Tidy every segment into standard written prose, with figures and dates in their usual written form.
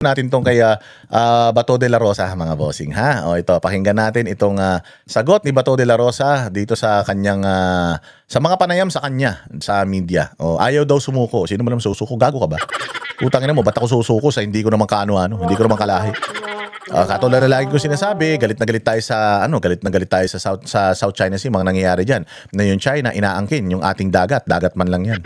natin tong kay Bato de la Rosa, mga bossing, ha. O ito, pakinggan natin itong sagot ni Bato de la Rosa dito sa kanyang sa mga panayam sa kanya sa media. O ayaw daw sumuko. Sino mo naman susuko? Gago ka ba? Utangin na mo, ba't ako susuko sa hindi ko naman kaano-ano, hindi ko naman kalahi. Katulad na lagi ko sinasabi, galit na galit tayo sa galit na galit tayo sa South China Sea, mga nangyayari diyan. Na yung China inaangkin yung ating dagat man lang 'yan.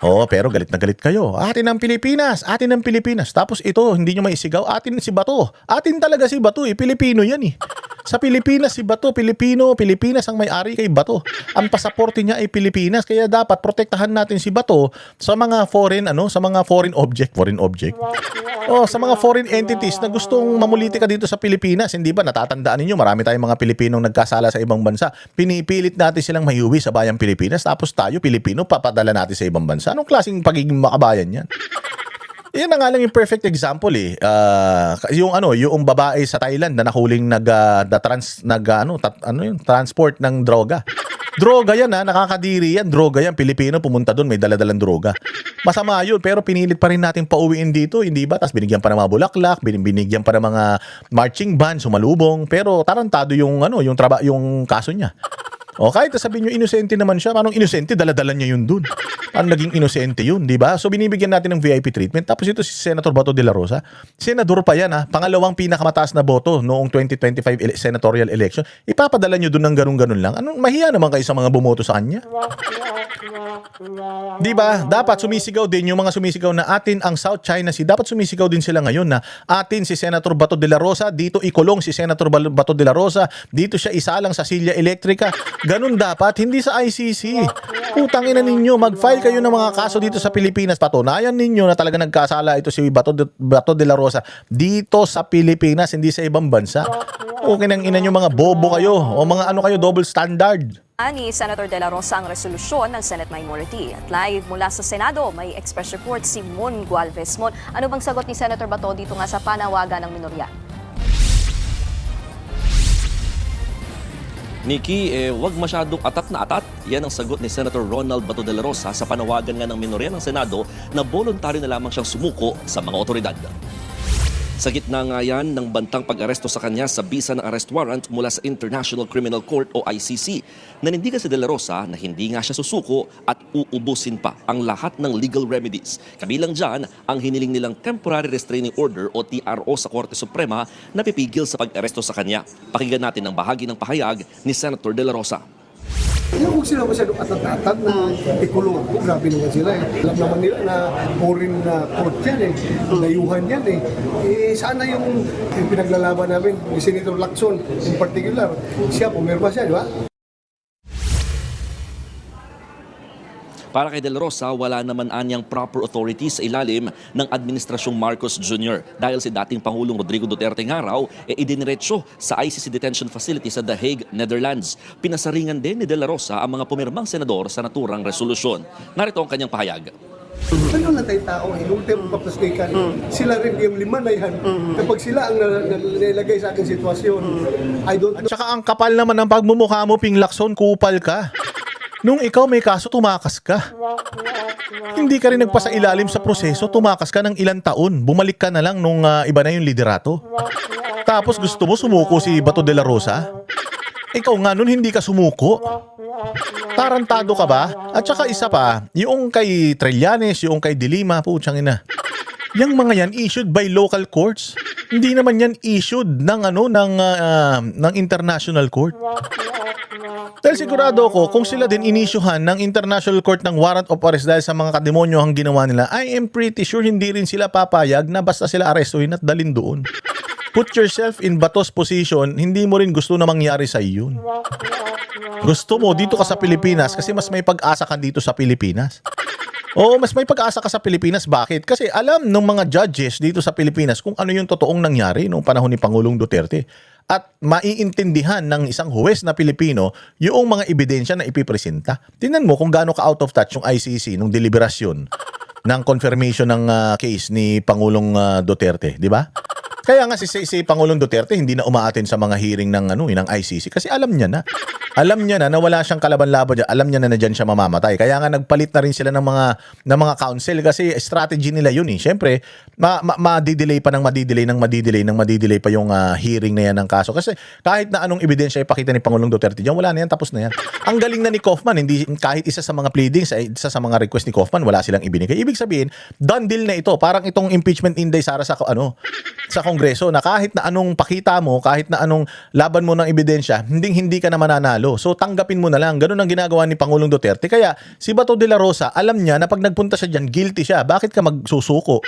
Oo, pero galit na galit kayo. Atin ang Pilipinas, atin ang Pilipinas. Tapos ito, hindi nyo maisigaw, atin si Bato. Atin talaga si Bato, Pilipino yan eh. Sa Pilipinas si Bato, Pilipinas ang may-ari kay Bato. Ang pasaporte niya ay Pilipinas, kaya dapat protektahan natin si Bato sa mga foreign object. O sa mga foreign entities na gustong mamulitika dito sa Pilipinas. Hindi ba natatandaan niyo, marami tayong mga Pilipinong nagkasala sa ibang bansa. Pinipilit natin silang mahiuwi sa bayang Pilipinas, tapos tayo Pilipino papadala natin sa ibang bansa. Anong klaseng pagiging makabayan yan? Yan na nga lang yung perfect example eh. Yung babae sa Thailand na nahuling transport ng droga. Droga yan nakakadiri yan. Droga yan. Pilipino pumunta doon, may daladalang droga. Masama yun, pero pinilit pa rin natin pauwiin dito, hindi ba? Tapos binigyan pa ng mga bulaklak, binigyan pa ng mga marching band, sumalubong, pero tarantado yung kaso niya. O kahit sabihin nyo, inosente naman siya. Parang inosente, daladala niya yun dun. Parang naging inosente yun, di ba? So binibigyan natin ng VIP treatment. Tapos ito si Senator Bato de la Rosa. Senador pa yan Pangalawang pinakamataas na boto noong 2025 senatorial election. Ipapadala nyo dun ng ganun-ganun lang. Mahiya naman kayo sa mga bumoto sa kanya? Di ba? Dapat sumisigaw din yung mga sumisigaw na atin ang South China Sea. Dapat sumisigaw din sila ngayon na atin si Senator Bato de la Rosa. Dito ikulong si Senator Bato de la Rosa. Dito siya isalang sa silya elektrika. Ganun dapat, hindi sa ICC. Putangin na ninyo, mag-file kayo ng mga kaso dito sa Pilipinas. Patunayan ninyo na talaga nagkasala ito si Bato de la Rosa dito sa Pilipinas, hindi sa ibang bansa. Okay nang ina nyo, mga bobo kayo o mga double standard. Ni Senator De La Rosa ang resolusyon ng Senate Minority. At live mula sa Senado, may express report si Mon Gualvez. Mon, ano bang sagot ni Senator Bato dito nga sa panawagan ng minorya? Nikki, wag masyadong atat na atat. Yan ang sagot ni Senator Ronald Bato de la Rosa sa panawagan nga ng minorya ng Senado na voluntaryo na lamang siyang sumuko sa mga otoridad. Sa gitna nga yan ng bantang pag-aresto sa kanya sa bisa ng arrest warrant mula sa International Criminal Court o ICC, nanindigan si De La Rosa na hindi nga siya susuko at uubusin pa ang lahat ng legal remedies. Kabilang dyan ang hiniling nilang Temporary Restraining Order o TRO sa Korte Suprema na pipigil sa pag-aresto sa kanya. Pakinggan natin ang bahagi ng pahayag ni Senator De La Rosa. Huwag sila masyadong atat-atat na ikulong ako. Grabe naman sila eh. Alam naman nila na foreign na court yan eh. Layuhan yan eh. Sana yung pinaglalaban namin, ni Senator Lacson in particular, siya, pumirma siya, di ba? Para kay De La Rosa, wala naman anyang proper authority sa ilalim ng Administrasyong Marcos Jr. Dahil si dating Pangulong Rodrigo Duterte nga raw, idiniretso sa ICC Detention Facility sa The Hague, Netherlands. Pinasaringan din ni De La Rosa ang mga pumirmang senador sa naturang resolusyon. Narito ang kanyang pahayag. Ano na tayong tao eh, ultimo paplastikan. Sila rin yung lima na yan. Kapag sila ang nilagay sa aking sitwasyon, I don't know. At saka ang kapal naman ng pagmumukha mo, Ping Lacson, kupal ka. Nung ikaw may kaso, tumakas ka. Hindi ka rin nagpasailalim sa proseso, tumakas ka ng ilang taon. Bumalik ka na lang nung iba na yung liderato. Tapos gusto mo sumuko si Bato de la Rosa? Ikaw nga nun hindi ka sumuko. Tarantado ka ba? At saka isa pa, yung kay Trillanes, yung kay Dilima, putsang ina. Yang mga yan issued by local courts. Hindi naman yan issued ng international court. Dahil sigurado ako, kung sila din inisyuhan ng International Court ng warrant of arrest dahil sa mga kademonyo ang ginawa nila, I am pretty sure hindi rin sila papayag na basta sila arestuhin at dalin doon. Put yourself in Bato's position, hindi mo rin gusto na mangyari sa iyon. Gusto mo dito ka sa Pilipinas kasi mas may pag-asa ka dito sa Pilipinas. Oo, mas may pag-asa ka sa Pilipinas. Bakit? Kasi alam ng mga judges dito sa Pilipinas kung ano yung totoong nangyari noong panahon ni Pangulong Duterte. At maiintindihan ng isang huwes na Pilipino yung mga ebidensya na ipipresenta. Tingnan mo kung gaano ka out of touch yung ICC nung deliberasyon ng confirmation ng case ni Pangulong Duterte, di ba? Kaya nga si Pangulong Duterte hindi na umaattend sa mga hearing ng ng ICC kasi alam niya na. Alam niya na wala siyang kalaban-laban diyan. Alam niya na diyan siya mamamatay. Kaya nga nagpalit na rin sila ng mga counsel kasi strategy nila 'yun eh. Syempre, ma-delay pa ng ma-delay pa yung hearing na yan ng kaso kasi kahit na anong ebidensya ipakita ni Pangulong Duterte diyan, wala na yan, tapos na yan. Ang galing na ni Kaufman, hindi kahit isa sa mga pleadings, isa sa mga request ni Kaufman, wala silang ibinigay. Ibig sabihin, done deal na ito. Parang itong impeachment inday Sara sa sa Kongreso na kahit na anong pakita mo, kahit na anong laban mo ng ebidensya, hindi ka na mananalo. So tanggapin mo na lang. Ganun ang ginagawa ni Pangulong Duterte. Kaya si Bato de la Rosa, alam niya na pag nagpunta siya diyan, guilty siya. Bakit ka magsusuko?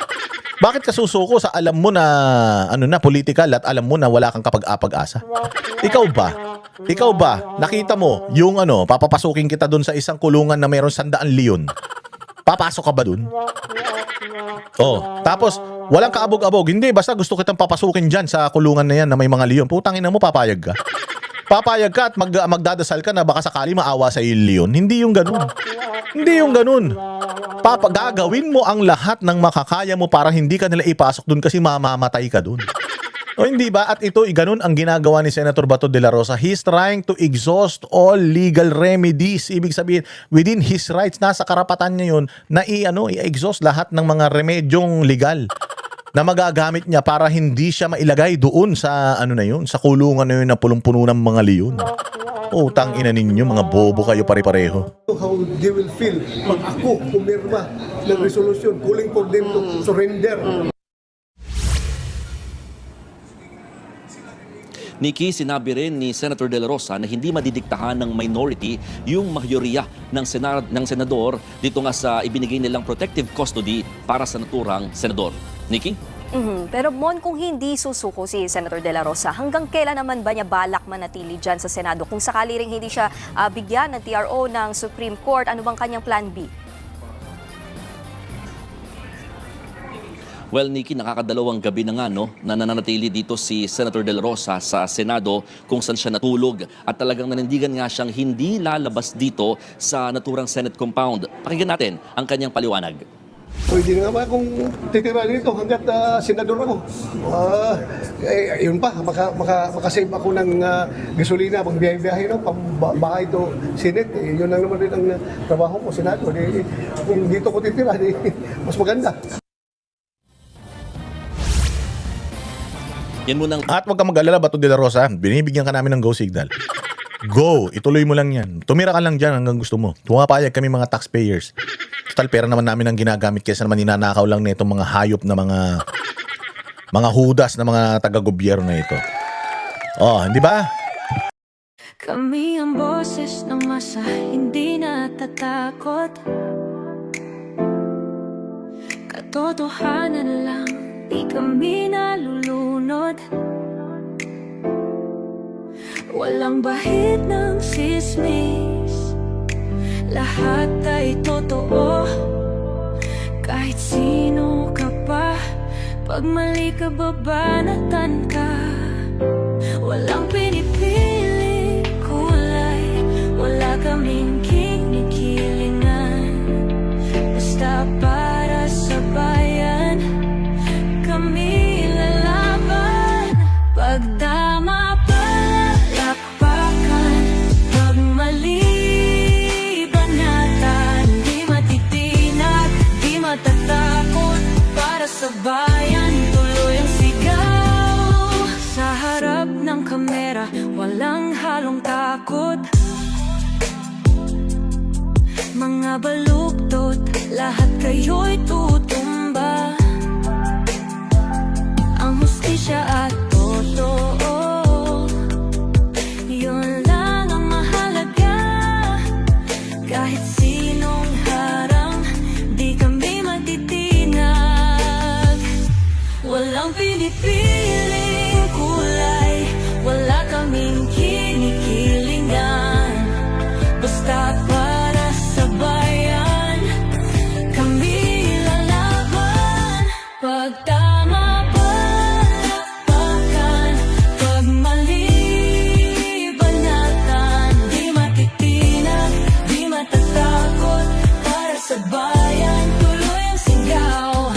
Bakit ka susuko sa alam mo na political at alam mo na wala kang kapag-apag-asa? Ikaw ba? Nakita mo yung papapasukin kita doon sa isang kulungan na mayroon 100 leon. Papasok ka ba dun? Tapos walang kaabog-abog. Hindi, basta gusto kitang papasukin dyan sa kulungan na yan na may mga leon. Putangin na mo, papayag ka. Papayag ka at magdadasal ka na baka sakali maawa sa iyo leon. Hindi yung ganun. Hindi yung ganun. Gagawin mo ang lahat ng makakaya mo para hindi ka nila ipasok dun kasi mamamatay ka dun. O hindi ba? At ito, ganun ang ginagawa ni Senator Bato de la Rosa. He's trying to exhaust all legal remedies. Ibig sabihin, within his rights, nasa karapatan niya yun na i-exhaust lahat ng mga remedyong legal na magagamit niya para hindi siya mailagay doon sa sa kulungan na yun na pulong-puno ng mga leon. Utang ina ninyo, mga bobo kayo pare-pareho. How they will feel pag ako pumirma ng resolution calling for them to surrender. Nikki, sinabi rin ni Senator De La Rosa na hindi madidiktahan ng minority yung mayorya ng senador dito nga sa ibinigay nilang protective custody para sa naturang senador. Nikki? Pero Mon, kung hindi susuko si Senator De La Rosa, hanggang kailan naman ba niya balak manatili dyan sa Senado? Kung sakali ring hindi siya bigyan ng TRO ng Supreme Court, ano bang kanyang plan B? Well, Nikki, nakakadalawang gabi na nga na nananatili dito si Senator De La Rosa sa Senado kung saan siya natulog at talagang nanindigan nga siyang hindi lalabas dito sa naturang Senate compound. Pakinggan natin ang kanyang paliwanag. Pwede na nga ba kung titira dito hanggat senador ako? Yun pa, makasave ako ng gasolina, magbiyahe-biyahe bahay to Senate. Yun lang naman rin ang trabaho ko, Senado. Kung dito ko titira, mas maganda. Yan munang At wag kang mag-alala, Bato de la Rosa, binibigyan ka namin ng go signal. Go! Ituloy mo lang yan. Tumira ka lang dyan hanggang gusto mo. Pumapayag kami mga taxpayers. Total, pera naman namin ang ginagamit kaysa naman ninanakaw lang nito mga hayop na mga hudas na mga taga-gobyerno na ito. Hindi ba? Kami ang boses ng masa, hindi natatakot. Katotohanan lang, di kami nalulunod. Walang bahid ng sismis, lahat ay totoo. Kahit sino ka pa, pag mali ka babanatan ka. Walang pinipili kulay, wala kaming kinikilingan. Basta para sa bayan, kami lalaban. Pag tama palakpakan, pag mali banatan, di matitinag, di matatakot. Para sa bayan, tuloy ang sigaw. Sa harap ng kamera, walang halong takot. Mga baluktot, lahat kayo'y tutumba. Ang hustisya at totoo, yun lang ang mahalaga. Kahit sinong harang, di kami matitinag. Walang pinipiling kulay, wala kaming kinikilingan. Basta para sa bayan, kami lalaban. Pag tama palakpakan, pag mali banatan, di matitinag, di matatakot. Para sa bayan, tuloy ang sigaw.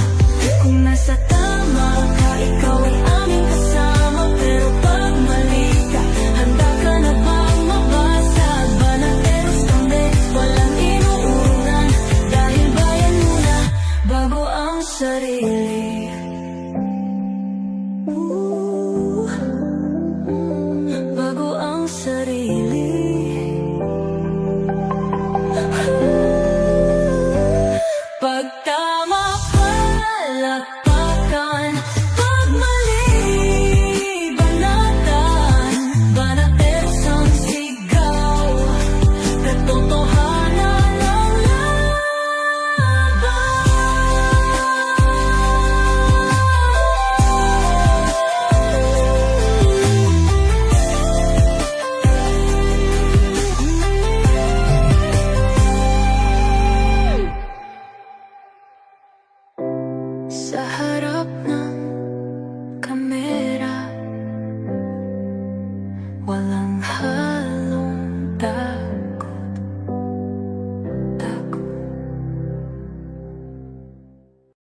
Kung nasa tama ka, ikaw ay aming sa harap